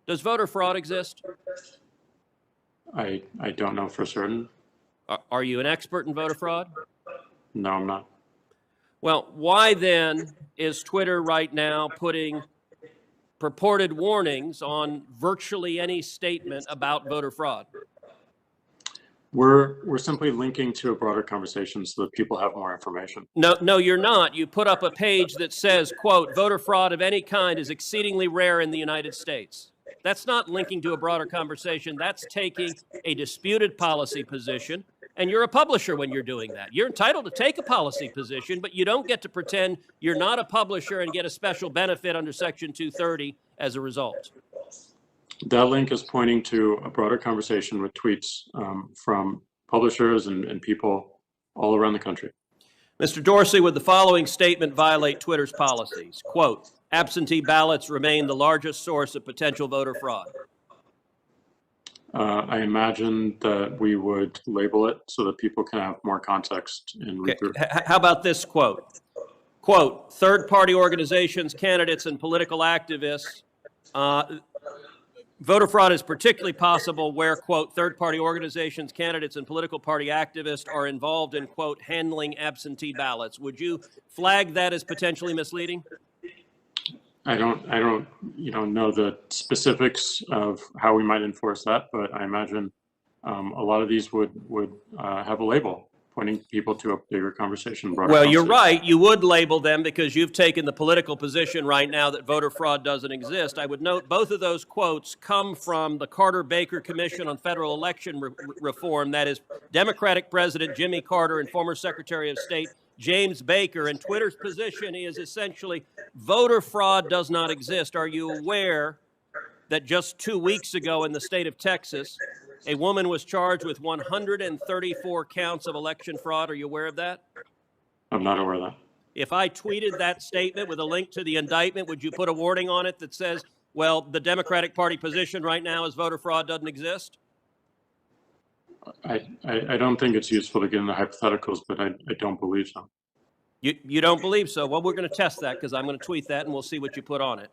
Does voter fraud exist? I don't know for certain. Are you an expert in voter fraud? No, I'm not. Well, why then is Twitter right now putting purported warnings on virtually any statement about voter fraud? We're simply linking to a broader conversation so that people have more information. No, you're not. You put up a page that says, quote, voter fraud of any kind is exceedingly rare in the United States. That's not linking to a broader conversation. That's taking a disputed policy position. And you're a publisher when you're doing that. You're entitled to take a policy position, but you don't get to pretend you're not a publisher and get a special benefit under Section 230 as a result. That link is pointing to a broader conversation with tweets from publishers and people all around the country. Mr. Dorsey, would the following statement violate Twitter's policies? Quote, absentee ballots remain the largest source of potential voter fraud. I imagine that we would label it so that people can have more context and read through. How about this quote? Quote, third-party organizations, candidates, and political activists. Voter fraud is particularly possible where, quote, third-party organizations, candidates, and political party activists are involved in, quote, handling absentee ballots. Would you flag that as potentially misleading? I don't know the specifics of how we might enforce that, but I imagine a lot of these would have a label pointing people to a bigger conversation. Well, you're right. You would label them because you've taken the political position right now that voter fraud doesn't exist. I would note both of those quotes come from the Carter-Baker Commission on Federal Election Reform. That is Democratic President Jimmy Carter and former Secretary of State James Baker, and Twitter's position is essentially voter fraud does not exist. Are you aware that just 2 weeks ago in the state of Texas, a woman was charged with 134 counts of election fraud? Are you aware of that? I'm not aware of that. If I tweeted that statement with a link to the indictment, would you put a warning on it that says, well, the Democratic Party position right now is voter fraud doesn't exist? I don't think it's useful to get into hypotheticals, but I don't believe so. You don't believe so? Well, we're going to test that because I'm going to tweet that and we'll see what you put on it.